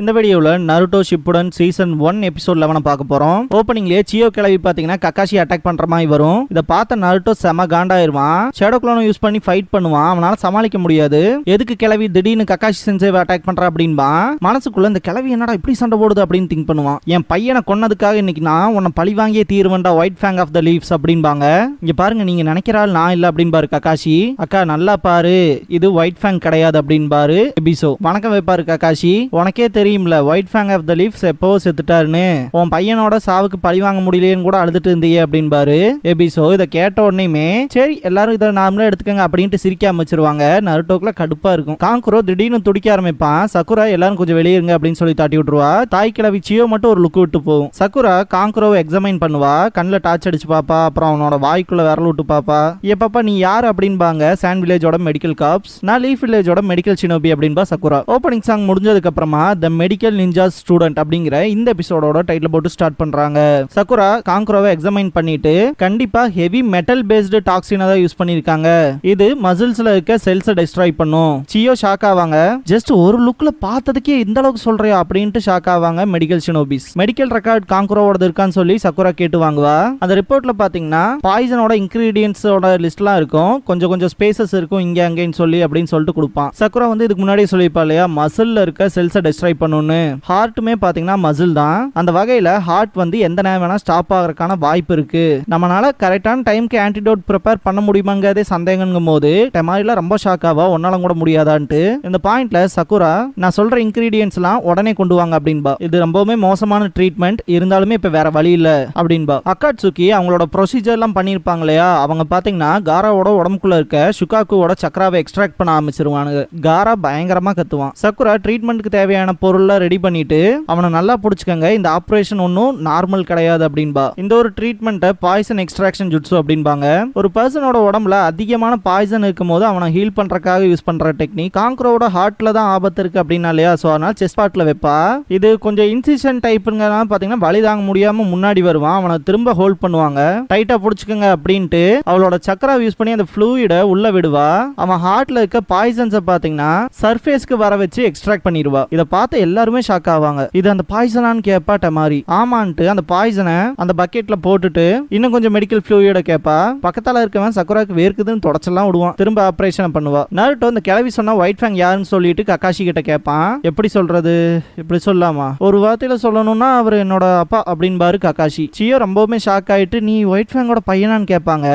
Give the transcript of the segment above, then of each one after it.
இந்த வீடியோல Naruto Shippuden season 1 episode 11 பார்க்க போறோம். ஓப்பனிங்லயே சியோ கிளவி பாத்தீங்கன்னா கக்காஷி அட்டாக் பண்ற மாதிரி வரும். இத பார்த்த நருட்டோ செம காண்டாயிருவான். ஷேடோ க்ளோனை யூஸ் பண்ணி ஃபைட் பண்ணுவான். அவனால சமாளிக்க முடியாது. எதுக்கு கிளவி திடீர்னு கக்காஷி சென்சேவை அட்டாக் பண்ற அப்படின்பா. மனசுக்குள்ள இந்த கிளவி என்னடா இப்படி சண்டை போடுது அப்படின்னு திங்க் பண்ணுவான். என் பையனை கொன்னதுக்காக இன்னைக்கு நான் உன்னை பழி வாங்கியே தீருவேன்டா white fang of the leaves அப்படின்பாங்க. இங்க பாருங்க நீங்க நினைக்கிறாள் நான் இல்ல அப்படின்பாரு கக்காஷி. அக்கா நல்லா பாரு இது ஒயிட் ஃபேங் கிடையாது அப்படின்பாரு எபிசோ. வணக்கம் வைப்பாரு கக்காஷி. உனக்கே தெரியும்ல white fang of the leaves எப்போ செத்துட்டாருன்னு. உன் பையனோட சாவுக்கு பழி வாங்க முடியலையேன்னு கூட அழுதுட்டு இருந்தியே அப்படின்பாரு எபிசோ. இதை கேட்ட உடனேயுமே சரி எல்லாரும் இதை நார்மலா எடுத்துக்கங்க அப்படின்ட்டு சிரிக்க ஆரம்பிச்சிருவாங்க. நருட்டோக்குள்ள கடுப்பா இருக்கும். காங்குரோ திடீர்னு துடிக்க ஆரம்பிப்பான். சக்குரா எல்லாரும் கொஞ்சம் வெளியிருங்க அப்படின்னு சொல்லி தாட்டி விட்டுருவா. தாய் கிழவி சியோ மட்டும் ஒரு லுக் விட்டு போகும். சக்குரா காங்குரோவை எக்ஸாமைன் பண்ணுவா. கண்ணில் டார்ச் அடிச்சு பாப்பா. அப்புறம் அவனோட வாய்க்குள்ள விரல் விட்டு பாப்பா. ஏப்பாப்பா நீ யார் அப்படின்பாங்க. சாண்ட் வில்லேஜோட மெடிக்கல் காப்ஸ். நான் லீஃப் வில்லேஜோட மெடிக்கல் ஷினோபி அப்படின்பா சக்குரா. ஓப்பனிங் சாங் முடிஞ்சதுக்கு அப்புறமா த மெடிக்கல் நிஞ்சா ஸ்டூடெண்ட் அப்படிங்கிற இந்த எபிசோடோட டைட்டில் போட்டு ஸ்டார்ட் பண்றாங்க. சக்குரா காங்குரோவை எக்ஸாமைன் பண்ணிட்டு கண்டிப்பா ஹெவி மெட்டல் பேஸ்டு டாக்ஸினை தான் யூஸ் பண்ணிருக்காங்க. இது மசில்ஸ்ல இருக்க செல்ஸை டெஸ்ட்ராய் பண்ணும். சியோ ஷாக் ஆவாங்க. ஜஸ்ட் ஒரு லுக்ல பார்த்ததுக்கே இந்த அளவுக்கு சொல்றியா அப்படின்ட்டு ஷாக் ஆவாங்க மெடிக்கல் ஷினோபிஸ். மெடிக்கல் ரெக்கார்ட் காங்குரோவோட இருக்கான்னு சொல்லி சக்குரா கேட்டு வாங்குவா. அந்த ரிப்போர்ட்ல பாத்தீங்கன்னா பாய்சனோட இன்கிரீடியன்ஸோட லிஸ்ட்லாம் இருக்கும். கொஞ்சம் கொஞ்சம் ஸ்பேசஸ் இருக்கும் இங்க அங்கேன்னு சொல்லி அப்படின்னு சொல்லிட்டு கொடுப்பான். சக்குரா வந்து இதுக்கு முன்னாடியே சொல்லிப்பா இல்லையா மசில்ல இருக்க செல்ஸை டெஸ்ட்ராய் பண்ணணும்னு. ஹார்ட்டுமே பாத்தீங்கன்னா மசில் தான். அந்த வகையில ஹார்ட் வந்து எந்த நேரம் வேணா ஸ்டாப் ஆகிறதுக்கான வாய்ப்பு இருக்கு. நம்மளால கரெக்டான டைம்க்கு ஆன்டிடோட் ப்ரிப்பேர் பண்ண முடியுமாங்கிறதே சந்தேகங்கும் போது டெமாரில ரொம்ப ஷாக் ஆவா. ஒன்னாலும் கூட முடியாதான்ட்டு. இந்த பாயிண்ட்ல சக்குரா நான் சொல்ற இன்கிரீடியன்ஸ் எல்லாம் உடனே கொண்டு வாங்க அப்படின்பா. இது ரொம்பவுமே மோசமான ட்ரீட்மெண்ட் இருந்தாலுமே இப்ப வேற வழி இல்ல அப்படின்பா. அக்காட்சுகி அவங்களோட ப்ரொசீஜர் எல்லாம் பண்ணிருப்பாங்க இல்லையா. அவங்க பாத்தீங்கன்னா காராவோட உடம்புக்குள்ள இருக்க ஷுகாக்குவோட சக்கராவை எக்ஸ்ட்ராக்ட் பண்ண ஆரம்பிச்சிருவானுங்க. காரா பயங்கரமா கத்துவான். சக்குரா ட்ரீட்மெண்ட்க்கு தேவையான பொருள்லாம் ரெடி பண்ணிட்டு அவனை நல்லா புடிச்சுக்கங்க இந்த ஆபரேஷன் ஒன்னும் நார்மல் கிடையாது அப்படின்பா. இந்த ஒரு ட்ரீட்மெண்ட்டை பாய்சன் எக்ஸ்ட்ராக்ஷன் ஜுட்ஸு அப்படின்பாங்க. ஒரு பர்சனோட உடம்புல அதிகமான பாய்சன் இருக்கும் போது அவனை ஹீல் பண்றதுக்காக யூஸ் பண்ற டெக்னிக். காங்குரோட ஹார்ட்ல தான் ஆபத்து இருக்கு அப்படின்னா இல்லையா. சோ அதனால செஸ்ட் பார்ட்ல வைப்பா. இது கொஞ்சம் இன்சிஷன் டைப்புங்கிறனால பாத்தீங்கன்னா வலி தாங்க முடியாம முன்னாடி வருவான். அவனை திரும்ப ஹோல்ட் பண்ணுவாங்க. டைட்டா புடிச்சுக்கங்க அப்படின்ட்டு அவளோட சக்கரா யூஸ் பண்ணி அந்த ஃப்ளூயிட உள்ள விடுவா. அவன் ஹார்ட்ல இருக்க பாய்சன்ஸை பாத்தீங்கன்னா சர்ஃபேஸ்க்கு வர வச்சு எக்ஸ்ட்ராக்ட் பண்ணிடுவா. இதை பார்த்து எல்லாருமே ஷாக் ஆவாங்க. இது அந்த பாய்சனான்னு கேப்பா டமாரி. ஆமான்ட்டு அந்த பாய்சனை அந்த பக்கெட்ல போட்டுட்டு இன்னும் கொஞ்சம் மெடிக்கல் ஃப்ளூயிட கேப்பா. பக்கத்தால இருக்கவன் சக்குராக்கு வேர்க்குதுன்னு தொடச்செல்லாம் விடுவான். திரும்ப ஆபரேஷன் பண்ணுவா. நருட்டோ இந்த கிளவி சொன்னா ஒயிட் ஃபேங் யாருன்னு சொல்லிட்டு கக்காஷி கிட்ட கேட்பான். எப்படி சொல்றது இப்படி சொல்லாமா ஒரு வார்த்தையில சொல்லணும்னா அவர் என்னோட அப்பா அப்படின்பாரு கக்காஷி. சியோ ரொம்பவுமே ஷாக் ஆயிட்டு நீ ஒயிட் ஃபேங்கோட பையனான்னு கேட்பாங்க.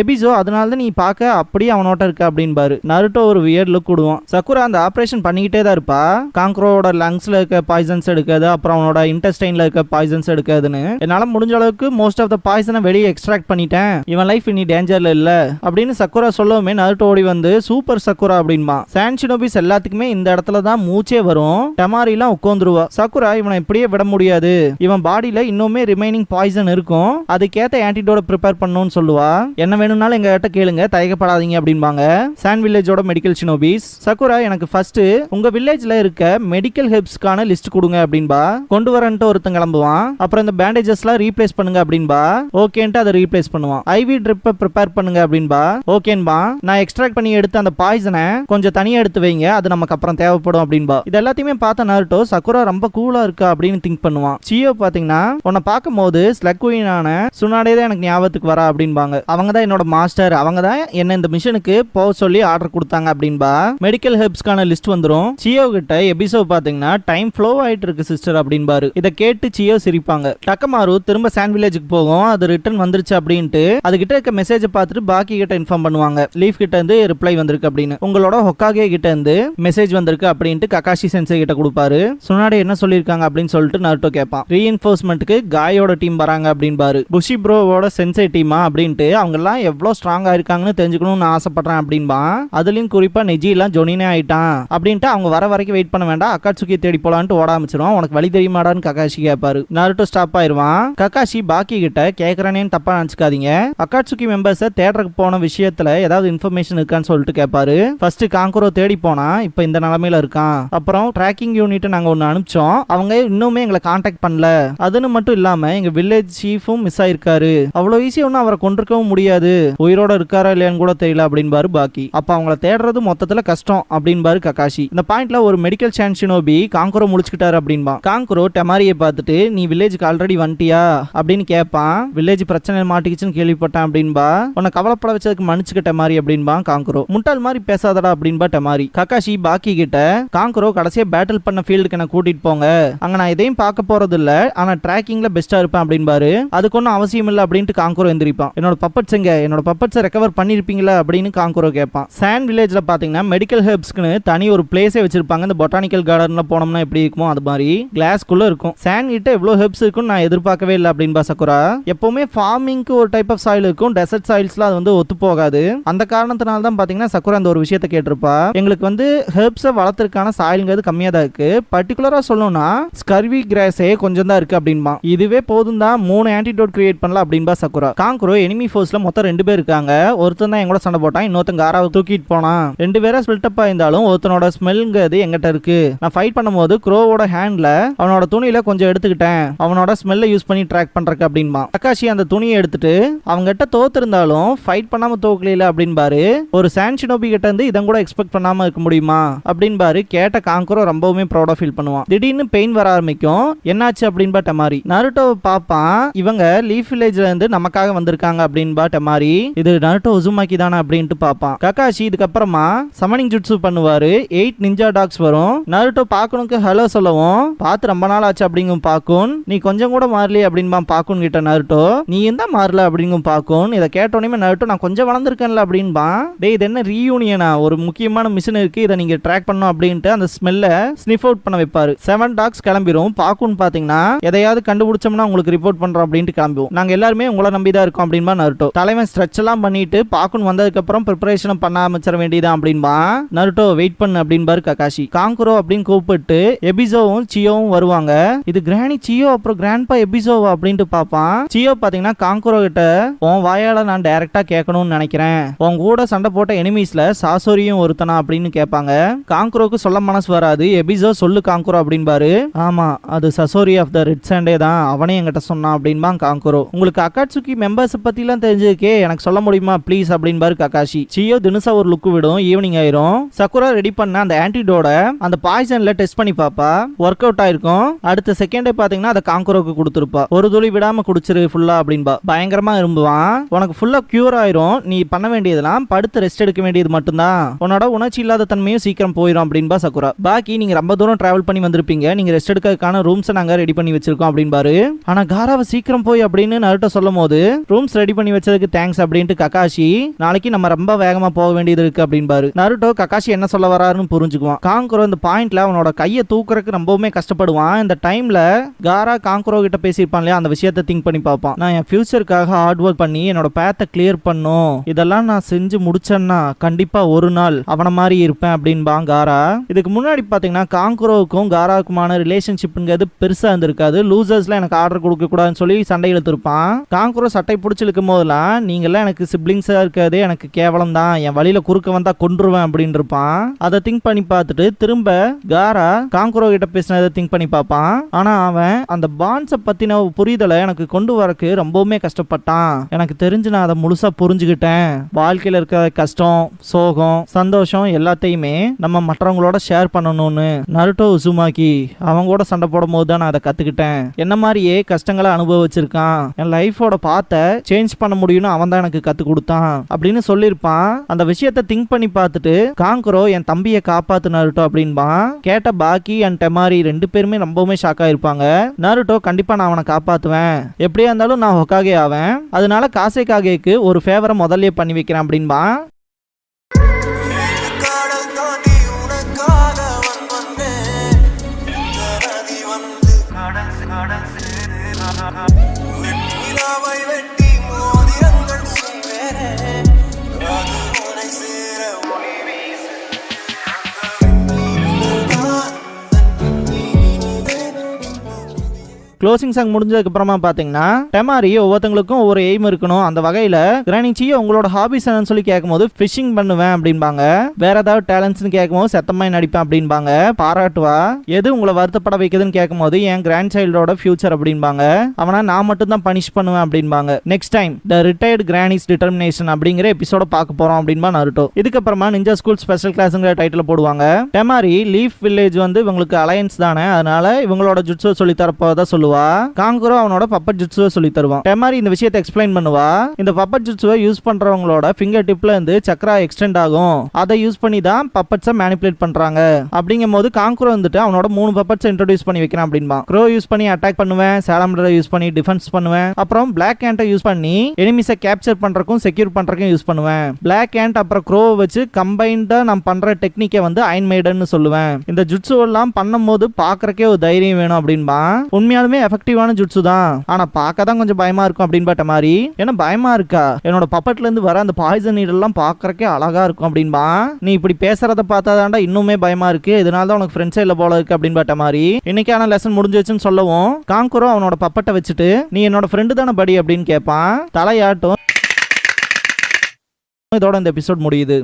எபிசோ அதனாலதான் நீ பார்க்க அப்படியே அவனோட்ட இருக்க அப்படின்பாரு. நருட்டோ ஒரு வியர்ட் லுக் விடுவான். சக்குரா அந்த ஆபரேஷன் பண்ணிக்கிட்டே தான் இருப்பா. காங்குரோட லங்ஸ்ல இருக்க பாய்சன்ஸ் எடுக்காது. அப்புறம் அவனோட இன்டெஸ்டைன்ல இருக்க பாய்சன்ஸ் எடுக்காதுன்னு என்னால முடிஞ்ச அளவுக்கு மோஸ்ட் ஆஃப் த பாய்சனை வெளியே எக்ஸ்ட்ராக்ட் பண்ணிட்டேன். இவன் லைஃப் இனி டேஞ்சர்ல இல்ல அப்படின்னு சக்குரா சொல்லவுமே நருட்டோ ஓடி வந்து சூப்பர் சக்குரா அப்படின்பா. சாண்ட் ஷினோபிஸ் எல்லாத்துக்குமே இந்த இடத்துல தான் மூச்சே வரும். டமாரி எல்லாம் உட்காந்துருவா. சக்குரா இவனை இப்படியே விட முடியாது. இவன் பாடியில இன்னுமே ரிமைனிங் பாய்சன் இருக்கும். அதுக்கேத்த ஆன்டிடோட ப்ரிப்பேர் பண்ணணும்னு சொல்லுவா. என்ன வேணும்னாலும் எங்க கிட்ட கேளுங்க தயக்கப்படாதீங்க அப்படின்பாங்க சாண்ட் வில்லேஜோட மெடிக்கல் ஷினோபிஸ். சக்குரா எனக்கு ஃபர்ஸ்ட் உங்க வில்லேஜ்ல இருக்க மெடிக்கல் ஹெல்ப்ஸ்க்கான லிஸ்ட் கொடுங்க அப்படின்பா. கொண்டு வரன்ட்டு ஒருத்தன் கிளம்புவான். அப்புறம் இந்த பேண்டேஜஸ்லாம் ரீப்ளேஸ் பண்ணுங்க அப்படின்பா. ஓகேன்ட்டு அதை ரீப்ளேஸ் பண்ணுவான். ஐவி ட்ரிப்பை ப்ரிப்பேர் பண்ணுங்க அப்படின்பா. ஓகேன்பா. நான் எக்ஸ்ட்ராக்ட் பண்ணி எடுத்து அந்த பாய்சனை கொஞ்சம் தனியா எடுத்து வைங்க. அது நமக்கு அப்புறம் தேவைப்படும் அப்படின்பா. இது எல்லாத்தையுமே பார்த்த நருட்டோ சக்குரா ரொம்ப கூலா இருக்கா அப்படின்னு திங்க் பண்ணுவான். சியோ பாத்தீங்கன்னா உன்னை பார்க்கும் போது ஸ்லக் குயினான சுனாடே தான் எனக்கு ஞாபகத்துக்கு வரா அப்படின்பாங்க. அவங்க தான் என்னோட மாஸ்டர். அவங்க தான் என்ன இந்த மிஷனுக்கு போக சொல்லி ஆர்டர் கொடுத்தாங்க அப்படின்பா. மெடிக்கல் ஹெல்ப்ஸ்க்கான லிஸ்ட் வந்துரும். சியோ கிட்ட எபிசோ பாத்தீங்கன்னா டைம் ஃப்ளோ ஆயிட்டு இருக்கு சிஸ்டர் அப்படின்பாரு. இதை கேட்டு சியோ சிரிப்பாங்க. டக்கமாரு திரும்ப சாண்ட் வில்லேஜுக்கு போகும். அது ரிட்டர்ன் வந்துருச்சு அப்படின்ட்டு அதுகிட்ட இருக்க மெசேஜ் பார்த்துட்டு பாக்கி கிட்ட இன்ஃபார்ம் பண்ணுவாங்க. லீஃப் கிட்ட இருந்து ரிப்ளை வந்திருக்கு அப்படின்னு. உங்களோட ஹொக்காகே கிட்ட இருந்து மெசேஜ் வந்திருக்கு அப்படின்ட்டு கக்காஷி சென்சே கிட்ட கொடுப்பாரு. சுனாடே என்ன சொல்லிருக்காங்க அப்படின்னு சொல்லிட்டு நருட்டோ கேட்பான். ரீஇன்ஃபோர்ஸ்மெண்ட்டுக்கு காயோட டீம் வராங்க அப்படின்பாரு. புஷி ப்ரோவோட சென்சே டீமா அப்படின்ட்டு அவங்க எல்லாம் எவ்வளவு ஸ்ட்ராங்கா இருக்காங்கன்னு தெரிஞ்சுக்கணும்னு ஆசைப்படுறேன் அப்படின்பா. அதுலயும் குறிப்பா நெஜி எல்லாம் ஜொனினே ஆயிட்டான் அப்படின்ட்டு அவங்க வர வரைக்கும் வெயிட் பண்ண வேண்டாம். அக்காட்சுகி தேடி போலான்ட்டு ஓட ஆரம்பிச்சிருவான். உனக்கு வழி தெரியுமாடான்னு ககாஷி கேட்பாரு. நருட்டோ ஸ்டாப் ஆயிருவான். ககாஷி பாக்கி கிட்ட கேக்குறானேன்னு தப்பா நினைச்சுக்காதீங்க, அக்காட்சுகி மெம்பர்ஸை தேடுறதுக்கு போன விஷயத்துல ஏதாவது இன்ஃபர்மேஷன் இருக்கான்னு சொல்லிட்டு கேட்பாரு. ஃபர்ஸ்ட் காங்குரோ தேடி போனா இப்ப இந்த நிலைமையில இருக்கான். அப்புறம் ட்ராக்கிங் யூனிட் நாங்க ஒன்னு அனுப்பிச்சோம், அவங்க இன்னுமே எங்களை கான்டாக்ட் பண்ணல. அதுன்னு மட்டும் இல்லாம எங்க வில்லேஜ் சீஃபும் மிஸ் ஆயிருக்காரு. அவ்வளவு ஈஸியா ஒன்னும் அவரை கொண்டிருக்கவும் முடியாது, உயிரோட இருக்காரா இல்லையான்னு கூட தெரியல அப்படின்பாரு பாக்கி. அப்ப அவங்கள தேடுறது மொத்தத்துல கஷ்டம் அப்படின்பாரு ககாஷி. இந்த பாயிண்ட்ல ஒரு மெடிக்கல் சான்ஷினோபி காங்குரோ முடிச்சுக்கிட்டாரு அப்படின்பா. காங்குரோ டெமாரியை பார்த்துட்டு நீ வில்லேஜுக்கு ஆல்ரெடி வந்துட்டியா அப்படின்னு கேட்பான். வில்லேஜ் பிரச்சனை மாட்டிக்கிச்சுன்னு கேள்விப்பட்டேன் அப்படின்பா. உன்னை கவலைப்பட வச்சதுக்கு மன்னிச்சுக்க டெமாரி அப்படின்பா காங்குரோ. முட்டாள் மாதிரி பேசாதடா அப்படின்பா டெமாரி. ககாஷி பாக்கி கிட்ட காங்குரோ கடைசியா பேட்டில் பண்ண ஃபீல்டுக்கு என்ன கூட்டிட்டு போங்க, அங்க நான் எதையும் பார்க்க போறது இல்ல, ஆனா ட்ராக்கிங்ல பெஸ்டா இருப்பேன் அப்படின்பாரு. அதுக்கு ஒன்னும் அவசியம் இல்ல அப்படின்ட்டு காங்குரோ எந்திரிப்பான். என்னோட பப்பட்ஸ் எங்க, என்னோட பப்பட்ஸை ரெக்கவர் பண்ணிருப்பீங்களா அப்படின்னு காங்குரோ கேட்பான். சாண்ட் வில்லேஜ்ல பாத்தீங்கன்னா மெடிக்கல் ஹெர்ப்ஸ்க்குன்னு தனி ஒரு பிளேஸே வச்சிருப்பாங்க. இந்த பொட்டானிக்கல் கார்டன்ல போனோம்னா எப்படி இருக்குமோ அது மாதிரி கிளாஸ்க்குள்ள இருக்கும். சாண்ட் கிட்ட எவ்வளவு ஹெர்ப்ஸ் இருக்குன்னு நான் எதிர்பார்க்கவே இல்லை அப்படின்பா சக்குரா. எப்பவுமே ஃபார்மிங்க்கு ஒரு டைப் ஆஃப் சாயில் இருக்கும், டெசர்ட் சாயில்ஸ்ல அது வந்து ஒத்து போகாது. அந்த காரணத்தினால தான் பாத்தீங்கன்னா சக்குரா அந்த ஒரு விஷயத்தை கேட்டிருப்பா. எங்களுக்கு வந்து ஹெர்ப்ஸை வளர்த்துறதுக்கான சாயில்ங்கிறது கம்மியா தான் இருக்கு, பர்டிகுலரா சொல்லணும்னா ஸ்கர்வி கிராஸே கொஞ்சம் தான் இருக்கு அப்படின்பா. இதுவே போதும் தான் 3 ஆன்டிடோட் கிரியேட் பண்ணலாம் அப்படின்பா சக்குரா. காங்குரோ எனிமி ஃபோர்ஸ்ல மொத்தம் 2 பேர் இருக்காங்க. ஒருத்தன் தான் எங்கூட சண்டை போட்டான், இன்னொருத்தன் காராவை தூக்கிட்டு போனான். 2 பேரா ஸ்பிளிட் அப் ஆயிருந்தாலும் ஒருத்தனோட ஸ்மெல்ங்கிறது எங்கிட்ட இருக்கு. நான் ஃபைட் பண்ணும்போது க்ரோவோட ஹேண்ட்ல அவனோட துணியில கொஞ்சம் எடுத்துக்கிட்டேன், அவனோட ஸ்மெல்லை யூஸ் பண்ணி ட்ராக் பண்றதுக்கு அப்படின்பா. ககாஷி அந்த துணியை எடுத்துட்டு அவங்க கிட்ட தோத்திருந்தாலும் ஃபைட் பண்ணாம தோக்கல அப்படின்பாரு. ஒரு சான்ஷினோபி கிட்ட இருந்து இதன் கூட எக்ஸ்பெக்ட் பண்ணாம இருக்க முடியுமா அப்படின்பாரு. கேட்ட காங்குரோ ரொம்பவுமே ப்ரௌடா ஃபீல் பண்ணுவான். திடீர்னு பெயின் வர ஆரம்பிக்கும். என்னாச்சு அப்படின்பா டெமாரி. நருட்டோ பாப்பான். இவங்க லீஃப் வில்லேஜ்ல இருந்து நமக்காக வந்திருக்காங்க அப்படின்பா டெமாரி. இது நருட்டோ உசுமாக்கி தானே அப்படின்ட்டு பாப்பான். ககாஷி இதுக்கப்புறமா சமனிங் ஜுட்சு பண்ணுவாரு. 8 நிஞ்சா டாக்ஸ் வரும். நருட்டோ பாக்குனுக்கு ஹலோ சொல்லவும் பார்த்து ரொம்ப நாள் ஆச்சு அப்படிங்கும் பாக்குன். நீ கொஞ்சம் கூட மாறலையே அப்படின்பா பாக்குன் கிட்ட நருட்டோ. நீ எந்த மாறல அப்படிங்கும் பாக்குன். இதை கேட்டோன்னே நருட்டோ நான் கொஞ்சம் வளர்ந்துருக்கேன்ல அப்படின்பா. டே இது என்ன ரீயூனியனா, ஒரு முக்கியமான மிஷன் இருக்கு, இதை நீங்க ட்ராக் பண்ணும் அப்படின்ட்டு அந்த ஸ்மெல்ல ஸ்னிஃப் அவுட் பண்ண வைப்பாரு. 7 டாக்ஸ் கிளம்பிரும். பாக்குன் பாத்தீங்கன்னா எதையாவது கண்டுபிடிச்சோம்னா உங்களுக்கு ரிப்போர்ட் பண்றோம் அப்படின்ட்டு கிளம்புவோம். நாங்க எல்லாருமே உங்களை நம்பி தான் இருக்கோம் அப்படின்பா நருட்டோ. தலைவன் ஸ்ட்ரெச் எல்லாம் பண்ணிட்டு பாக்குன் வந்ததுக்கு அப்புறம் ப்ரிப்பரேஷன் பண்ண ஆரம்பிச்சிட வேண்டியதான் அப்படின்பா. நருட்டோ வெயிட் பண்ணு அப்படின்பாரு ககாஷி. காங்குரோ அப்படின்னு கூப்பிட்டு எபிசோவும் சியோவும் வருவாங்க. இது கிராணி சியோ அப்புறம் கிராண்ட்பா எபிசோவா அப்படின்ட்டு பாப்பான். சியோ பாத்தீங்கன்னா காங்குரோ கிட்ட உன் வாயால நான் டைரக்டா கேட்கணும்னு நினைக்கிறேன், உன் கூட சண்டை போட்ட எனிமீஸ்ல சாசோரியும் ஒருத்தனா அப்படின்னு கேட்பாங்க. காங்குரோக்கு சொல்ல மனசு வராது. எபிசோ சொல்லு காங்குரோ அப்படின்பாரு. ஆமா அது சசோரி ஆஃப் த ரெட் சாண்டே தான், அவனே என்கிட்ட சொன்னான் அப்படின்பா காங்குரோ. உங்களுக்கு அக்காட்சுகி மெம்பர்ஸ் பத்தி எல்லாம் தெரிஞ்சிருக்கே, எனக்கு சொல்ல முடியுமா ப்ளீஸ் அப்படின்பாரு ககாஷி. சியோ தினசா ஒரு லுக் விடும். ஈவினிங் ஆயிரும். சக்குரா ரெடி பண்ண அந்த ஆன்டிடோட அந்த பாய்சன்ல டெஸ்ட் பண்ணி பாப்பா. ஒர்க் அவுட் ஆயிருக்கும். அடுத்த செகண்டே பாத்தீங்கன்னா அதை காங்குரோக்கு கொடுத்துருப்பா. ஒரு துளி விடாம குடிச்சிரு ஃபுல்லா அப்படின்பா. பயங்கரமா இரும்புவான். உனக்கு ஃபுல்லா கியூர் ஆயிரும். நீ பண்ண வேண்டியதெல்லாம் படுத்து ரெஸ்ட் எடுக்க வேண்டியது மட்டும்தான், உன்னோட உணர்ச்சி இல்லாத தன்மையும் சீக்கிரம் போயிடும் அப்படின்பா சக்குரா. பாக்கி நீங்க ரொம்ப தூரம் டிராவல் பண்ணி வந்திருப்பீங்க, நீங்க ரெஸ்ட் எடுக்கிறதுக்கான ரூம்ஸ் நாங்க ரெடி பண்ணி வச்சிருக்கோம் அப்படின்பாரு. ஆனா காராவை சீக்கிரம் போய் அப்படின்னு நருட்டோ சொல்லும் போது ரூம்ஸ் ரெடி பண்ணி வச்சதுக்கு தேங்க்ஸ் அப்படின்ட்டு ககாஷி நாளைக்கு நம்ம ரொம்ப வேகமா போக வேண்டியது இருக்கு அப்படின்பாரு. நருட்டோ ககாஷி என்ன சொல்ல வராருன்னு புரிஞ்சுக்குவான். காங்குரோ இந்த பாயிண்ட்ல அவனோட கையை தூக்குறதுக்கு ரொம்பவுமே கஷ்டப்படுவான். இந்த டைம்ல காரா காங்குரோ கிட்ட பேசியிருப்பான் இல்லையா, அந்த விஷயத்தை திங்க் பண்ணி பார்ப்பான். நான் என் ஃபியூச்சருக்காக ஹார்ட் ஒர்க் பண்ணி என்னோட பேத்தை கிளியர் பண்ணும், இதெல்லாம் நான் செஞ்சு முடிச்சேன்னா கண்டிப்பா ஒரு நாள் அவனை மாதிரி இருப்பேன் அப்படின்பான் காரா. இதுக்கு முன்னாடி பாத்தீங்கன்னா காங்குரோவுக்கும் காராவுக்குமான ரிலேஷன்ஷிப்ங்கிறது பெருசா இருந்திருக்காது. லூசர்ஸ்ல எனக்கு ஆர்டர் கொடுக்க கூடாதுன்னு சொல்லி சண்டை இழுத்திருப்பான். காங்குரோ சட்டை பிடிச்சி இழுக்கும் போதெல்லாம் நீங்கெல்லாம் எனக்கு சிப்ளிங்ஸா இருக்கிறது எனக்கு கேவலம் தான், என் வழியில குறுக்க வந்தா கொன்றுவேன் அப்படின்னு இருப்பான். அதை திங்க் பண்ணி பார்த்துட்டு திரும்ப காரா காங்குரோ கிட்ட பேசினதை திங்க் பண்ணி பார்ப்பான். ஆனா அவன் அந்த பாண்ட்ஸை பத்தின புரிதலை எனக்கு கொண்டு வரக்கு ரொம்பவுமே கஷ்டப்பட்டான். எனக்கு தெரிஞ்சு நான் அதை முழுசா புரிஞ்சுக்கிட்டேன். வாழ்க்கையில இருக்கிற கஷ்டம், சோகம், சந்தோஷம் எல்லாத்தையுமே நம்ம மற்றவங்களோட ஷேர் பண்ணணும்னு நருட்டோ உசுமாக்கி அவங்க கூட சண்டை போடும் போது தான் நான் அதை கத்துக்கிட்டேன். என்ன மாதிரியே கஷ்டங்களை அனுபவிச்சிருக்கான். என் லைஃபோட பாத்தை சேஞ்ச் பண்ண முடியும்னு அவன் தான் எனக்கு கத்து கொடுத்தான் அப்படின்னு சொல்லியிருப்பான். அந்த விஷயத்தை திங்க் பண்ணி பார்த்துட்டு காங்குரோ என் தம்பியை காப்பாத்து நருட்டோ அப்படின்பான். கேட்ட பாக்கி அண்ட் டெமாரி 2 பேருமே ரொம்பவுமே ஷாக் ஆயிருப்பாங்க. நருட்டோ கண்டிப்பா நான் அவனை காப்பாத்துவேன், எப்படியா இருந்தாலும் நான் ஹொக்காகே ஆவேன், அதனால காசேகாகேக்கு ஒரு ஃபேவரை முதல்ல பண்ணி வைக்கிறேன் அப்படின்பான். க்ளோசிங் சாங் முடிஞ்சதுக்கு அப்புறமா பாத்தீங்கன்னா டெமாரி ஒவ்வொருத்தங்களுக்கும் ஒவ்வொரு எய்ம் இருக்கணும். அந்த வகையில கிரானி சியோ உங்களோட ஹாபிஸ் என்னன்னு சொல்லி கேட்கும்போது ஃபிஷிங் பண்ணுவேன் அப்படின்பாங்க. வேற ஏதாவது டேலண்ட்ஸ்னு கேட்கும்போது செத்தமாய் நடிப்பேன் அப்படின்பாங்க. பாராட்டுவா. எது உங்களை வருத்தப்பட வைக்குதுன்னு கேட்கும்போது என் கிராண்ட் சைல்டோட ஃபியூச்சர் அப்படின்பாங்க. அவனா நான் மட்டும் தான் பனிஷ் பண்ணுவேன் அப்படின்பாங்க. நெக்ஸ்ட் டைம் த ரிட்டையர்ட் கிரானிஸ் டிட்டர்மினேஷன் அப்படிங்கிற எபிசோட பார்க்க போறோம் அப்படின்பா நருட்டோ. இதுக்கப்புறமா நிஞ்சா ஸ்கூல் ஸ்பெஷல் கிளாஸ்ங்கிற டைட்டில் போடுவாங்க. டெமாரி லீஃப் வில்லேஜ் வந்து இவங்களுக்கு அலையன்ஸ் தானே, அதனால இவங்களோட ஜுட்ஸுவை சொல்லி தரப்போதா சொல்லுவா. காங்குரோ அவனோட பப்பட் ஜுட்ஸுவை சொல்லி தருவான். டெமாரி இந்த விஷயத்தை எக்ஸ்பிளைன் பண்ணுவா. இந்த பப்பட் ஜுட்ஸுவை யூஸ் பண்றவங்களோட ஃபிங்கர் டிப்ல இருந்து சக்ரா எக்ஸ்டெண்ட் ஆகும். அதை யூஸ் பண்ணி தான் பப்பட்ஸை மேனிபுலேட் பண்றாங்க. அப்படிங்கும் போது காங்குரோ வந்துட்டு அவனோட 3 பப்பட்ஸை இன்ட்ரோடியூஸ் பண்ணி வைக்கிறான் அப்படின்பா. க்ரோ யூஸ் பண்ணி அட்டாக் பண்ணுவேன், சாலமண்டரை யூஸ் பண்ணி டிஃபென்ஸ் பண்ணுவேன், அப்புறம் பிளாக் கேண்டை யூஸ் பண்ணி எனிமிஸை கேப்சர் பண்றதுக்கும் செக்யூர் பண்றதுக்கும் யூஸ் பண்ணுவேன். பிளாக் கேண்ட் அப்புறம் க்ரோ வச்சு கம்பைண்டா நான் பண்ற டெக்னிக்கை வந்து அயன் மெய்டன் சொல்லுவேன். இந்த ஜுட்ஸு எல்லாம் பண்ணும்போது பாக்குறக்கே ஒரு தைரியம் வேணும் அப்படின்பா. உண்மையாலுமே எஃபெக்டிவான ஜுட்ஸு தான், ஆனா பார்க்க தான் கொஞ்சம் பயமா இருக்கும் அப்படின்பா மாதிரி. ஏன்னா பயமா இருக்கா, என்னோட பப்பட்ல இருந்து வர அந்த பாய்சன் நீடெல்லாம் பாக்குறக்கே அழகா இருக்கும் அப்படின்பா. நீ இப்படி பேசுறத பார்த்தாதான்டா இன்னுமே பயமா இருக்கு, இதனால தான் உனக்கு ஃப்ரெண்ட்ஸே இல்ல போல இருக்கு அப்படின்பா மாதிரி. இன்னைக்கான லெசன் முடிஞ்சிச்சுன்னு சொல்லவும் காங்குரோ அவனோட பப்பட்டை வச்சுட்டு நீ என்னோட ஃப்ரெண்டு தானே படி அப்படின்னு கேட்பான். தலையாட்டும். இதோட இந்த எபிசோட் முடியுது.